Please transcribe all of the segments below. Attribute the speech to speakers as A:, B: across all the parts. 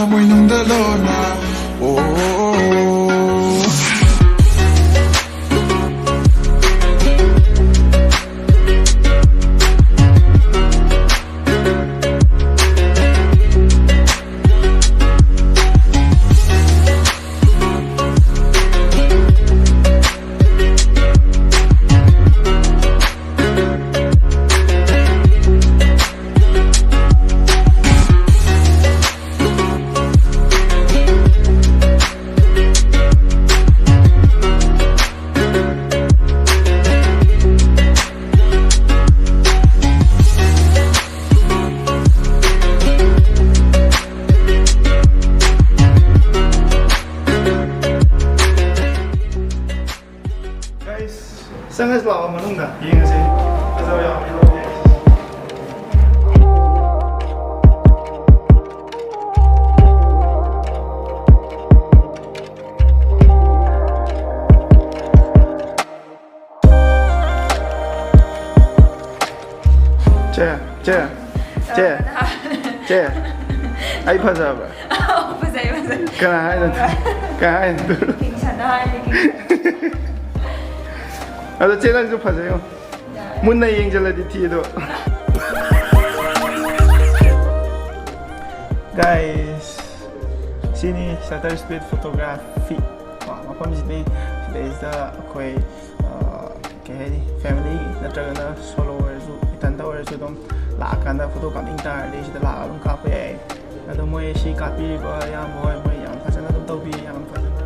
A: mo'y nung dalo na.
B: Sangat lah orang mana iya nggak sih? Asal yang 제 아이 파자 봐.
C: Pasay.
B: kain dulu. Ada channel 좀 파세요. 문나 이행절라디 티도. Guys, sini shutter speed photography. Mapam sini sida akhoi kaya family natragana solo orsu itanta orsu dom lakanda photo kaming tar de sida la dum kap ye. Ado moi si copy ba ya moi yang phasana dum tawbi yang phasana.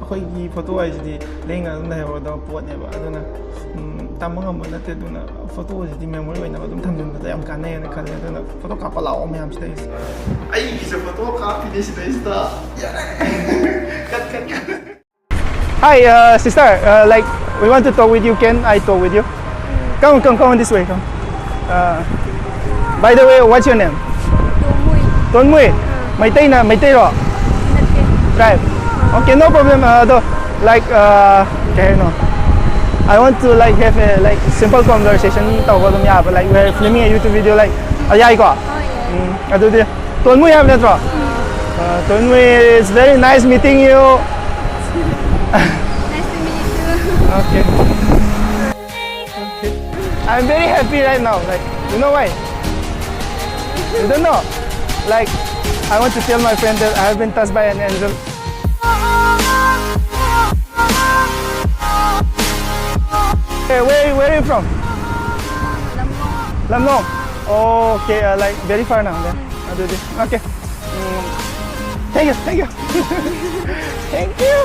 B: ꯑꯩꯈꯣꯏꯒꯤ photo ꯍꯥꯏꯁꯤꯗꯤ ꯂꯦꯡꯉ ꯑꯗꯨꯝ ꯂꯩꯍꯧꯒꯗꯕ ꯄꯣꯠꯅꯦꯕ ꯑꯗꯨꯅ ꯇꯝꯕ ꯉꯝꯕ ꯅꯠꯇꯦ ꯑꯗꯨꯅ ꯐꯣꯇꯣꯁꯤꯗꯤ memory ꯑꯣꯏꯅꯕ ꯑꯗꯨꯝ ꯊꯝꯖꯤꯟꯕꯗ ꯌꯥꯝ ꯀꯥꯟꯅꯩꯅ ꯈꯜꯂꯦ ꯑꯗꯨꯅ ꯐꯣꯇꯣ ꯀꯥꯞꯄ ꯂꯥꯛꯑꯣ ꯃꯌꯥꯝ ꯁꯤꯗꯩꯁꯤ ꯑꯩꯒꯤꯁꯨ ꯐꯣꯇꯣ ꯀꯥꯞꯄꯤꯅꯦ ꯁꯤꯗꯩꯁꯤꯗ Hi sister, like we want to talk with you. Can I talk with you? Come on this way. Come. By the way, what's your name? Tonmui. Maitai ro. Right. Okay, no problem. Like, I want to like have a like simple conversation. But like we're filming a YouTube video. Like, ayay ko. Ado Tonmui have that ro. Tonmui, it's very nice meeting you.
C: Nice to meet you.
B: Okay. I'm very happy right now. Like, you know why? You don't know. Like, I want to tell my friend that I have been touched by an angel. Hey, where are you from? Lamnong. Oh, okay. Like very far now. Then I'll do this. Okay. Thank you. Thank you.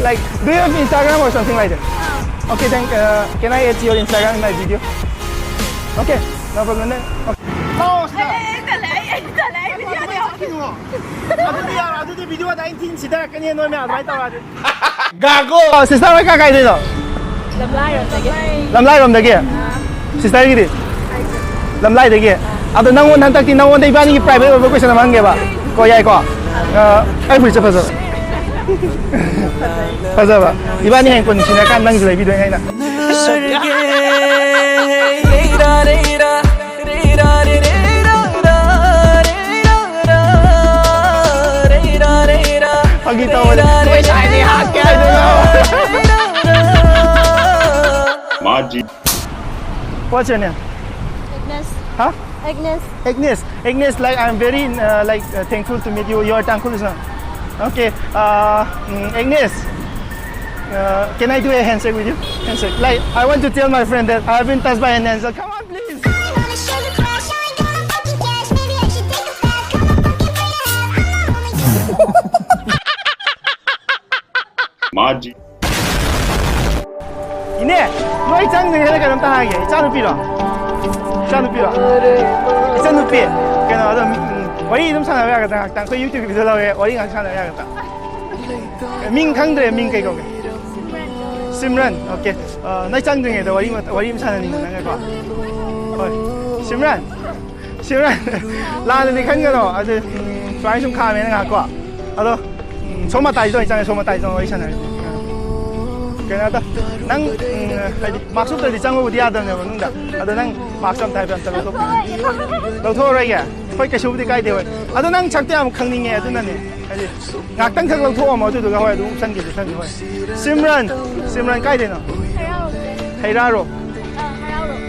B: Like, do you have Instagram or something like that? Okay, then can I add your Instagram in my video? Okay, no problem then. Okay. Oh, video 19 sister kanya no me advise tawa. Gago. Sister mai ka kai de do? Lamlai rom dagi. Sister gi di? Lamlai dagi. Ado nangwon hantak ti nangwon dai bani private over question mang ge ba? Ko yai ko. Ai pui cha phaza. Phaza ba. Ibani hen kon sina kan nang jilai video ngai na. Pagi tahu dah. Wish I ni hak ke Maji. What's your name?
C: Agnes.
B: Huh?
C: Agnes.
B: Agnes, like I'm very thankful to meet you. You're thankful, is not? Okay. Agnes. Can I do a handshake with you? Handshake. Like I want to tell my friend that I've been touched by an angel. Come on, please.
A: Maji.
B: Ini, no ikan dengan kita kerana tahan lagi. Ikan lupi lah. Ikan lupi. Kena ada. Wali itu sana ya kata. Tang kau YouTube video lah. Wali ngan sana ya kata. Ming kang deh, ming kau ke. Simran, okay. No ikan dengan itu. Wali sana ni ngan kau. Simran. Lah ni kan kau. Ada. Fly sum kamera ngan kau. Ada. 소마 따지도 있잖아요. 소마 따지도 있잖아요. 그래도 난 막속도 있잖아. 어디 하던 거 는다. 아도 난 막상 타입한 거 또. 또 토라이야. hoi ka shubdi kai de hoi adu nang chakte am khangning e adu na ne ai ngak tang thak lang tho ma du ga hoi du san gi hoi Simran kai de no Haira ro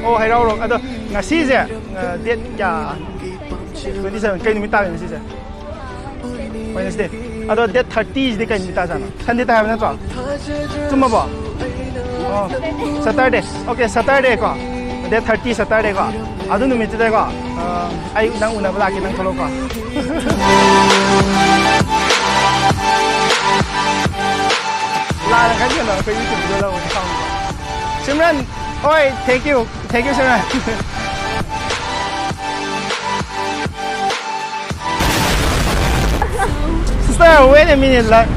B: oh Haira ro adu ngasi je date ya 27 kai ni ta ni si je Wednesday ado date 30 is the kai ni ta jana Sunday ta ha na cha chuma ba oh Saturday okay Saturday ko date 30 Saturday ko adu numit de ko ai nang una ba ki nang tholo ko la la kan no ko YouTube video la ko Simran oi thank you Simran Sister, wait a minute, like,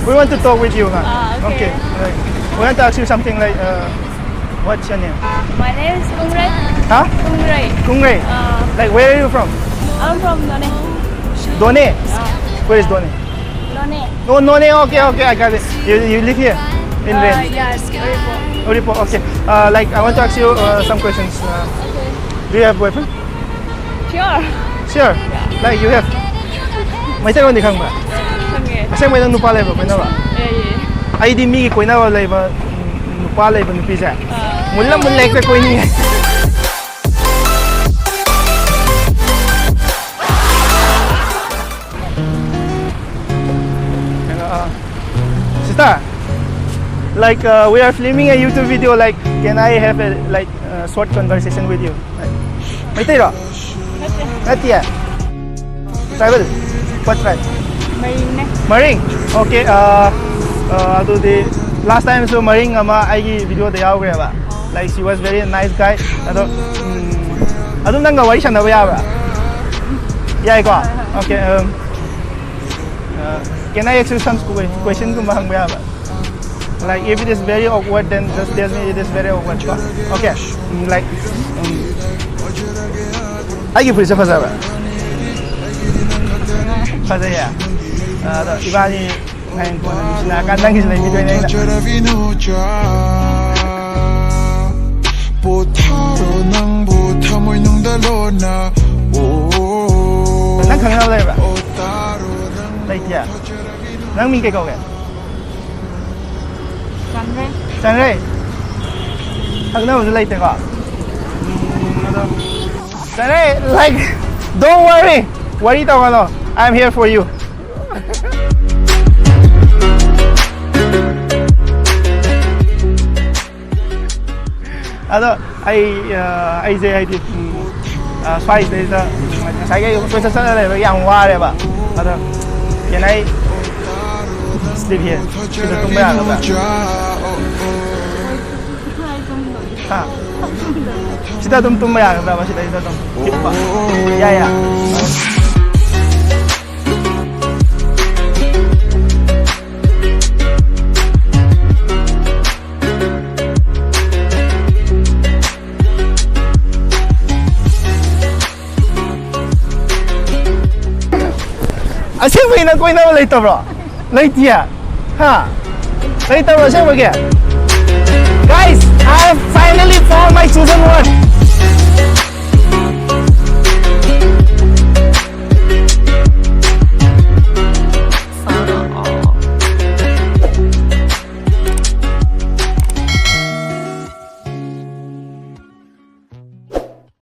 B: we want to talk with you. Okay. Like, we want to ask you something like, what's your name?
C: My name is Kungray.
B: Huh?
C: Kungray.
B: Like, where are you from?
C: I'm from None.
B: Done? Where is Done?
C: None.
B: Oh, None, okay, I got it. You live here? In Ren?
C: Yes,
B: Oripo, okay. Like, I want to ask you some questions. Do you have a boyfriend? Sure.
C: Yeah.
B: Like, you have? May tayo ni kang ba? Kasi may nang nupa leba, koina ba? Ay di mi koina ba leba, nupa leba nupi siya. Mula like ka koini. Sister, like we are filming a YouTube video. Like, can I have a short conversation with you? May tayo? Not yet. Travel. What tribe? Marine. Okay. The last time so Marine ama ai video de yaw ba. Like she was very nice guy. Adum nang ga wari sana ba ya ba? Yeah ko. Okay. Can I ask you some question ko mahang ba ba? Like if it is very awkward then just tell me it is very awkward. Okay. Like ai ki pulsa fasa ba? Fazaya. Ibani ngayon po na kandang sila yung video na yun. Nang kang nalay ba? Like ya. Nang ming kay kau kaya? Sanray. Ang na mo like ka. Sanray, like don't worry. Worry daw ano. I'm here for you. I did twice days. Saya yung proses sana yang wala ba. Can I sleep here? Kita tumbayang ba? Ha. Kita tumbayang ba? Kita tum. Ya. Asyik nak kau nak later bro, later, later bro, asyik bagi. Guys, I have finally found my chosen one.